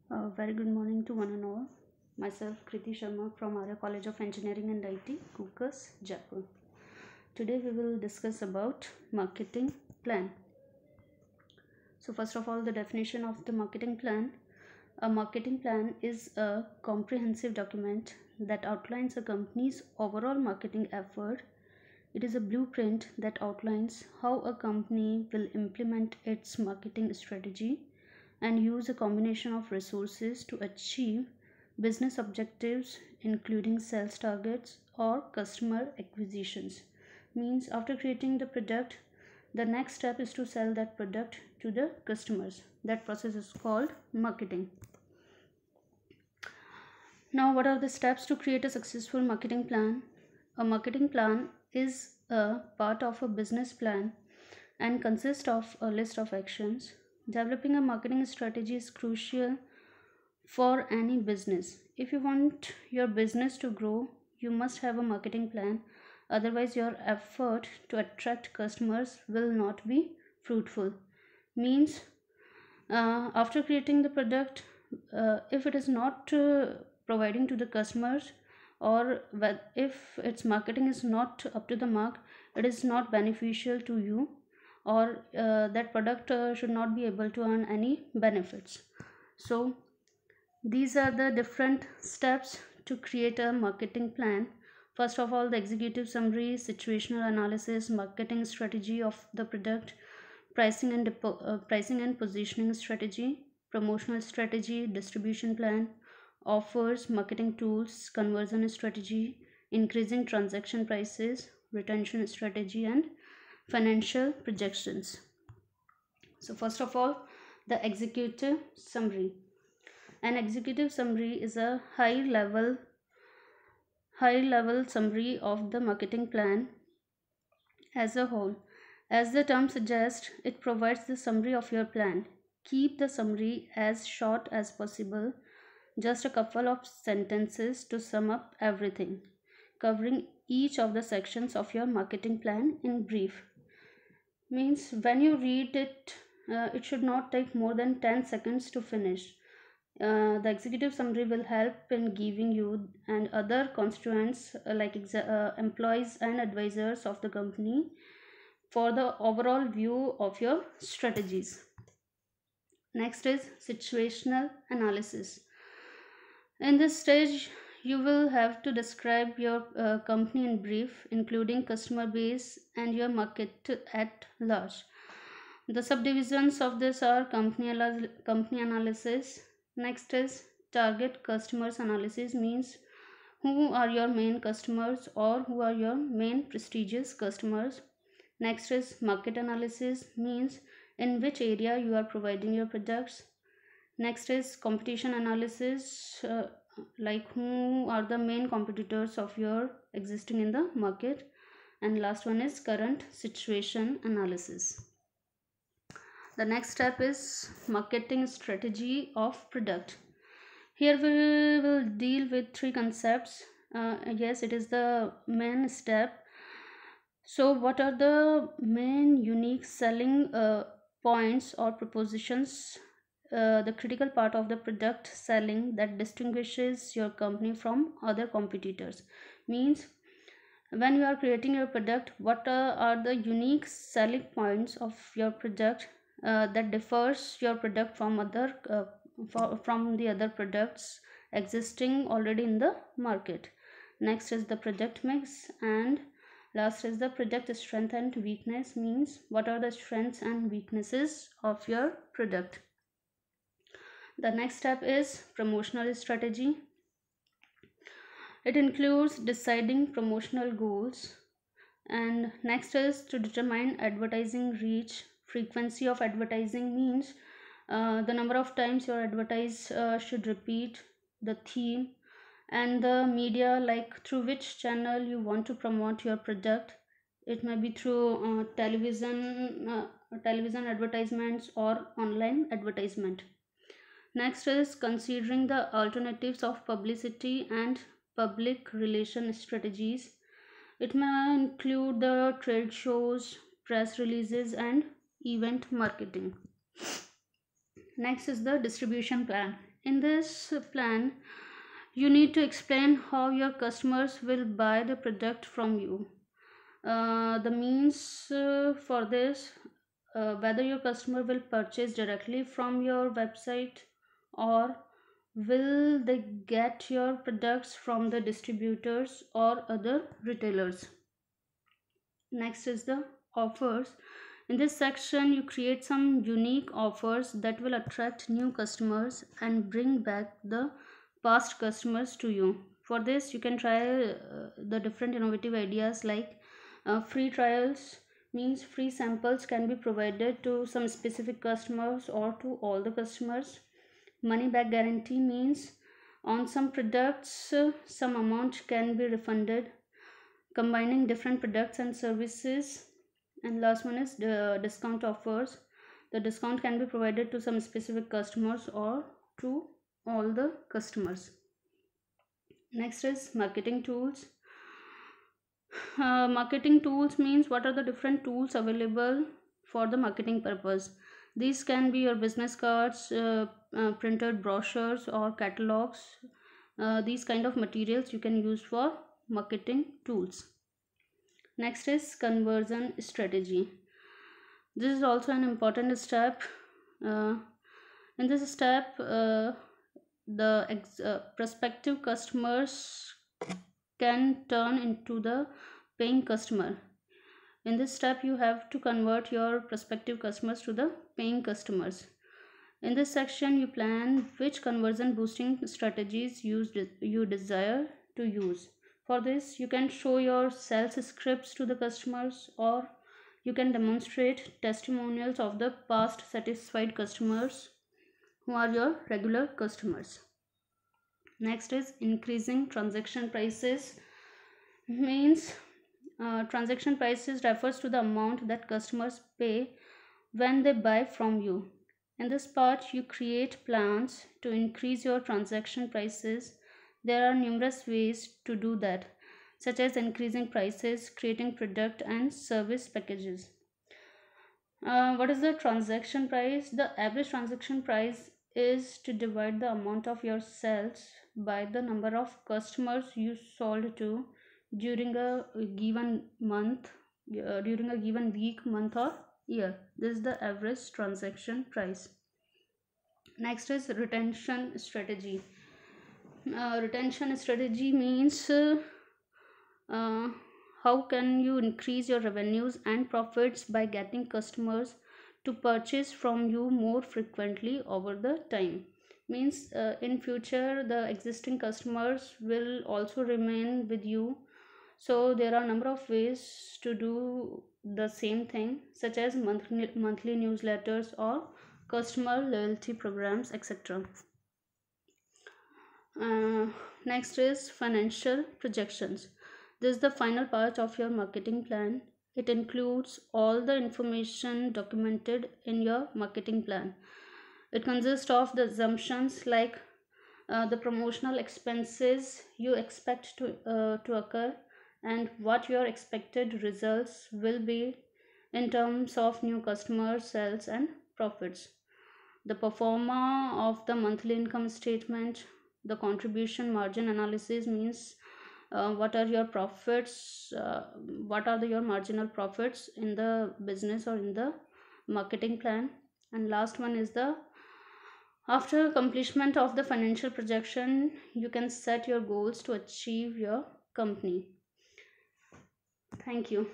Very good morning to one and all. Myself Kriti Sharma from Arya College of Engineering and IT, Kukas, Jaipur. Today we will discuss about marketing plan. So first of all, the definition of the marketing plan. A marketing plan is a comprehensive document that outlines a company's overall marketing effort. It is a blueprint that outlines how a company will implement its marketing strategy and use a combination of resources to achieve business objectives, including sales targets or customer acquisitions. Means after creating the product, the next step is to sell that product to the customers. That process is called marketing. Now, what are the steps to create a successful marketing plan? A marketing plan is a part of a business plan and consists of a list of actions. Developing a marketing strategy is crucial for any business. If you want your business to grow, you must have a marketing plan. Otherwise, your effort to attract customers will not be fruitful. Means after creating the product, if it is not providing to the customers, or if its marketing is not up to the mark, it is not beneficial to you, or that product should not be able to earn any benefits. So these are the different steps to create a marketing plan. First of all, the executive summary, situational analysis, marketing strategy of the product, pricing and positioning strategy, promotional strategy, distribution plan, offers, marketing tools, conversion strategy, increasing transaction prices, retention strategy, and financial projections. So first of all, the executive summary. An executive summary is a high level summary of the marketing plan as a whole. As the term suggests, it provides the summary of your plan. Keep the summary as short as possible, just a couple of sentences to sum up everything, covering each of the sections of your marketing plan in brief. Means when you read it, it should not take more than 10 seconds to finish. The executive summary will help in giving you and other constituents like employees and advisors of the company for the overall view of your strategies. Next is situational analysis. In this stage, you will have to describe your company in brief, including customer base and your market at large. The subdivisions of this are company analysis. Next is target customers analysis, means who are your main customers or who are your main prestigious customers. Next is market analysis, means in which area you are providing your products. Next is competition analysis, like who are the main competitors of your existing in the market. And last one is current situation analysis. The next step is marketing strategy of product. Here we will deal with three concepts. Yes, it is the main step. So what are the main unique selling points or propositions, the critical part of the product selling that distinguishes your company from other competitors? Means when you are creating your product, what are the unique selling points of your product that differs your product from from the other products existing already in the market. Next is the product mix, and last is the product strength and weakness, means what are the strengths and weaknesses of your product. The next step is promotional strategy. It includes deciding promotional goals. And next is to determine advertising reach. Frequency of advertising, means the number of times your advertise should repeat, the theme, and the media, like through which channel you want to promote your product. It may be through television advertisements or online advertisement. Next is considering the alternatives of publicity and public relation strategies. It may include the trade shows, press releases, and event marketing. Next is the distribution plan. In this plan, you need to explain how your customers will buy the product from you. The means for this, whether your customer will purchase directly from your website, or will they get your products from the distributors or other retailers. Next is the offers. In this section, you create some unique offers that will attract new customers and bring back the past customers to you. For this, you can try the different innovative ideas like free trials, means free samples can be provided to some specific customers or to all the customers. Money back guarantee means on some products some amount can be refunded. Combining different products and services. And last one is the discount offers. The discount can be provided to some specific customers or to all the customers. Next is marketing tools. Marketing tools means what are the different tools available for the marketing purpose. These can be your business cards, printed brochures or catalogs. These kind of materials you can use for marketing tools. Next is conversion strategy. This is also an important step. In this step, the prospective customers can turn into the paying customer. In this step, you have to convert your prospective customers to the paying customers. In this section, you plan which conversion boosting strategies you desire to use. For this, you can show your sales scripts to the customers, or you can demonstrate testimonials of the past satisfied customers who are your regular customers. Next is increasing transaction prices. Means transaction prices refers to the amount that customers pay when they buy from you. In this part, you create plans to increase your transaction prices. There are numerous ways to do that, such as increasing prices, creating product and service packages. What is the transaction price? The average transaction price is to divide the amount of your sales by the number of customers you sold to during a given month, during a given week, month or year. This is the average transaction price. Next is retention strategy. Retention strategy means how can you increase your revenues and profits by getting customers to purchase from you more frequently over the time. Means in future the existing customers will also remain with you. So there are a number of ways to do the same thing, such as monthly newsletters or customer loyalty programs, etc. Next is financial projections. This is the final part of your marketing plan. It includes all the information documented in your marketing plan. It consists of the assumptions like the promotional expenses you expect to occur, and what your expected results will be in terms of new customers, sales and profits. The pro forma of the monthly income statement. The contribution margin analysis means what are your profits, what are your marginal profits in the business or in the marketing plan. And last one is the after completion of the financial projection, you can set your goals to achieve your company. Thank you.